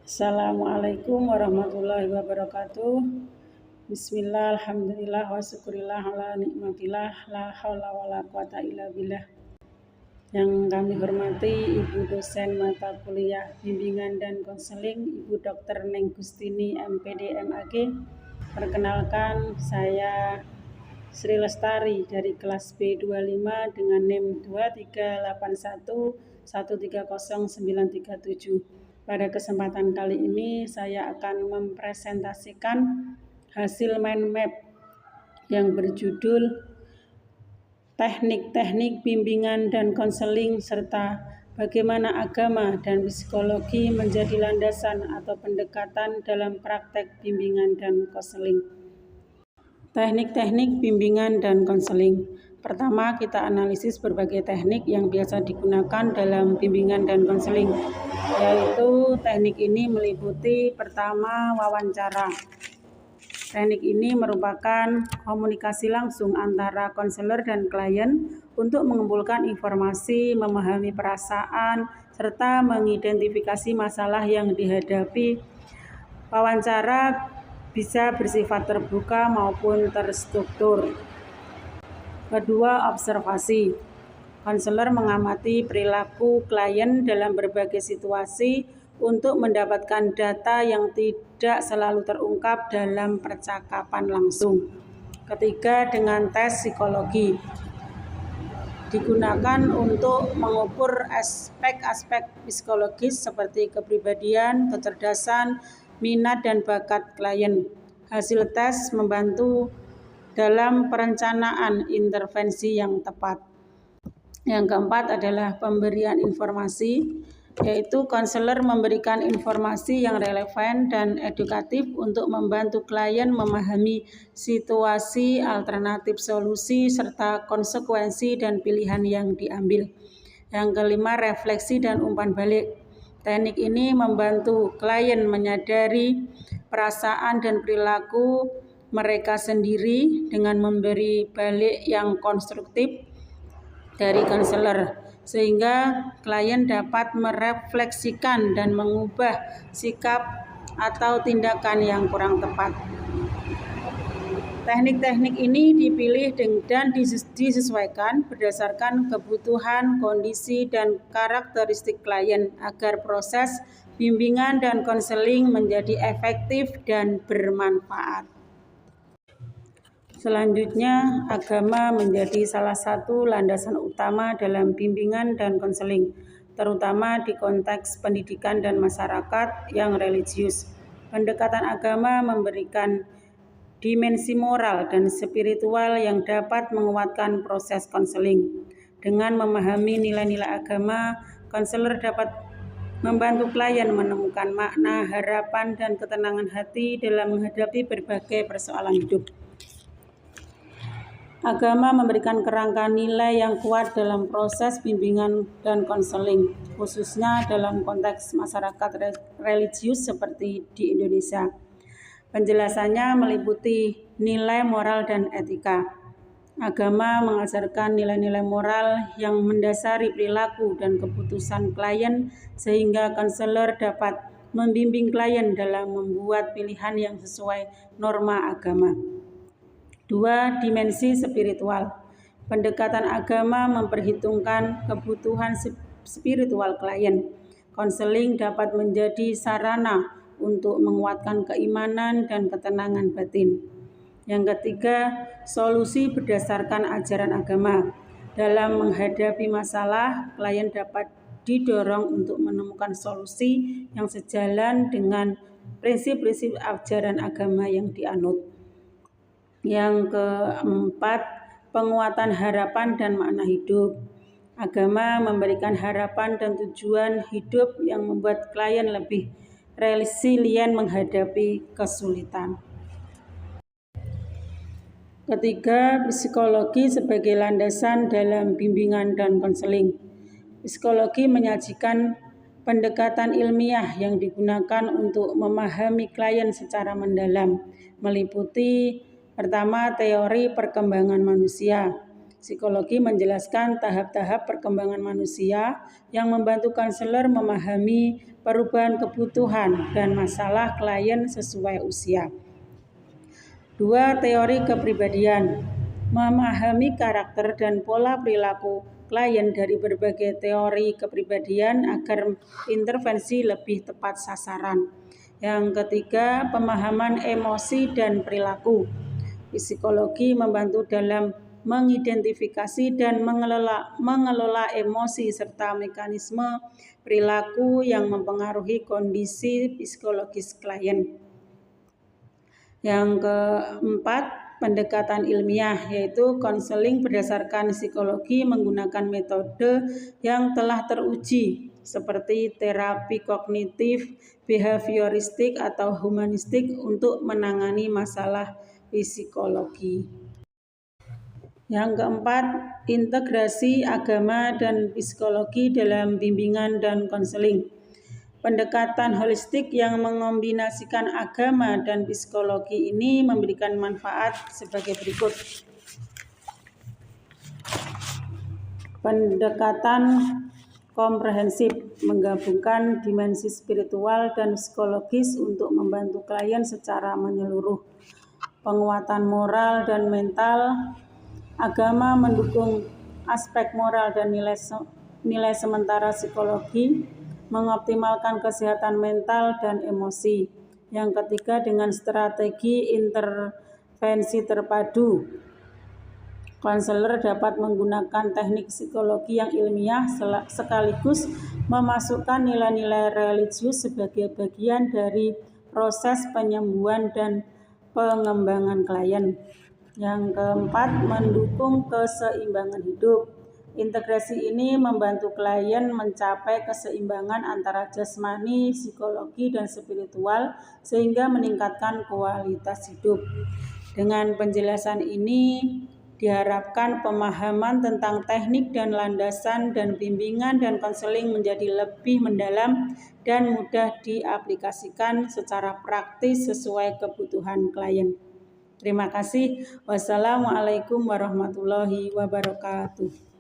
Assalamualaikum warahmatullahi wabarakatuh. Bismillah, alhamdulillah, wa syukurillah, ala nikmatillah, la haula wa la quwata illa billah. Yang kami hormati Ibu dosen mata kuliah bimbingan dan konseling, Ibu Dr. Neng Gustini, MPD MAG. Perkenalkan, saya Sri Lestari dari kelas B25 dengan NIM 23811309337. Pada kesempatan kali ini saya akan mempresentasikan hasil mind map yang berjudul Teknik-teknik bimbingan dan konseling serta bagaimana agama dan psikologi menjadi landasan atau pendekatan dalam praktek bimbingan dan konseling. Teknik-teknik bimbingan dan konseling. Pertama, kita analisis berbagai teknik yang biasa digunakan dalam bimbingan dan konseling, yaitu teknik ini meliputi pertama, wawancara. Teknik ini merupakan komunikasi langsung antara konselor dan klien untuk mengumpulkan informasi, memahami perasaan, serta mengidentifikasi masalah yang dihadapi. Wawancara bisa bersifat terbuka maupun terstruktur. Kedua, observasi. Konselor mengamati perilaku klien dalam berbagai situasi untuk mendapatkan data yang tidak selalu terungkap dalam percakapan langsung. Ketiga, dengan tes psikologi. Digunakan untuk mengukur aspek-aspek psikologis seperti kepribadian, kecerdasan, minat dan bakat klien. Hasil tes membantu dalam perencanaan intervensi yang tepat. Yang keempat adalah pemberian informasi, yaitu konselor memberikan informasi yang relevan dan edukatif untuk membantu klien memahami situasi, alternatif solusi, serta konsekuensi dan pilihan yang diambil. Yang kelima, refleksi dan umpan balik. Teknik ini membantu klien menyadari perasaan dan perilaku mereka sendiri dengan memberi balik yang konstruktif dari konselor, sehingga klien dapat merefleksikan dan mengubah sikap atau tindakan yang kurang tepat. Teknik-teknik ini dipilih dan disesuaikan berdasarkan kebutuhan, kondisi, dan karakteristik klien agar proses bimbingan dan konseling menjadi efektif dan bermanfaat. Selanjutnya, agama menjadi salah satu landasan utama dalam bimbingan dan konseling, terutama di konteks pendidikan dan masyarakat yang religius. Pendekatan agama memberikan dimensi moral dan spiritual yang dapat menguatkan proses konseling. Dengan memahami nilai-nilai agama, konselor dapat membantu klien menemukan makna, harapan, dan ketenangan hati dalam menghadapi berbagai persoalan hidup. Agama memberikan kerangka nilai yang kuat dalam proses bimbingan dan konseling, khususnya dalam konteks masyarakat religius seperti di Indonesia. Penjelasannya meliputi nilai moral dan etika. Agama mengajarkan nilai-nilai moral yang mendasari perilaku dan keputusan klien, sehingga konselor dapat membimbing klien dalam membuat pilihan yang sesuai norma agama. 2. Dimensi spiritual. Pendekatan agama memperhitungkan kebutuhan spiritual klien. Konseling dapat menjadi sarana untuk menguatkan keimanan dan ketenangan batin. Yang ketiga, solusi berdasarkan ajaran agama. Dalam menghadapi masalah, klien dapat didorong untuk menemukan solusi yang sejalan dengan prinsip-prinsip ajaran agama yang dianut. Yang keempat, penguatan harapan dan makna hidup. Agama memberikan harapan dan tujuan hidup yang membuat klien lebih resilient menghadapi kesulitan. Ketiga, psikologi sebagai landasan dalam bimbingan dan konseling. Psikologi menyajikan pendekatan ilmiah yang digunakan untuk memahami klien secara mendalam, meliputi pertama, teori perkembangan manusia. Psikologi menjelaskan tahap-tahap perkembangan manusia yang membantu konselor memahami perubahan kebutuhan dan masalah klien sesuai usia. 2. Teori kepribadian. Memahami karakter dan pola perilaku klien dari berbagai teori kepribadian agar intervensi lebih tepat sasaran. Yang ketiga, pemahaman emosi dan perilaku. Psikologi membantu dalam mengidentifikasi dan mengelola emosi serta mekanisme perilaku yang mempengaruhi kondisi psikologis klien. Yang keempat, pendekatan ilmiah, yaitu konseling berdasarkan psikologi menggunakan metode yang telah teruji seperti terapi kognitif, behavioristik, atau humanistik untuk menangani masalah psikologi. Yang keempat, integrasi agama dan psikologi dalam bimbingan dan konseling. Pendekatan holistik yang mengombinasikan agama dan psikologi ini memberikan manfaat sebagai berikut. Pendekatan komprehensif menggabungkan dimensi spiritual dan psikologis untuk membantu klien secara menyeluruh. Penguatan moral dan mental. Agama mendukung aspek moral dan nilai sementara psikologi, mengoptimalkan kesehatan mental dan emosi. Yang ketiga, dengan strategi intervensi terpadu, konselor dapat menggunakan teknik psikologi yang ilmiah sekaligus memasukkan nilai-nilai religius sebagai bagian dari proses penyembuhan dan pengembangan klien. Yang keempat, mendukung keseimbangan hidup. Integrasi ini membantu klien mencapai keseimbangan antara jasmani, psikologi, dan spiritual sehingga meningkatkan kualitas hidup. Dengan penjelasan ini diharapkan pemahaman tentang teknik dan landasan dan bimbingan dan konseling menjadi lebih mendalam dan mudah diaplikasikan secara praktis sesuai kebutuhan klien. Terima kasih. Wassalamualaikum warahmatullahi wabarakatuh.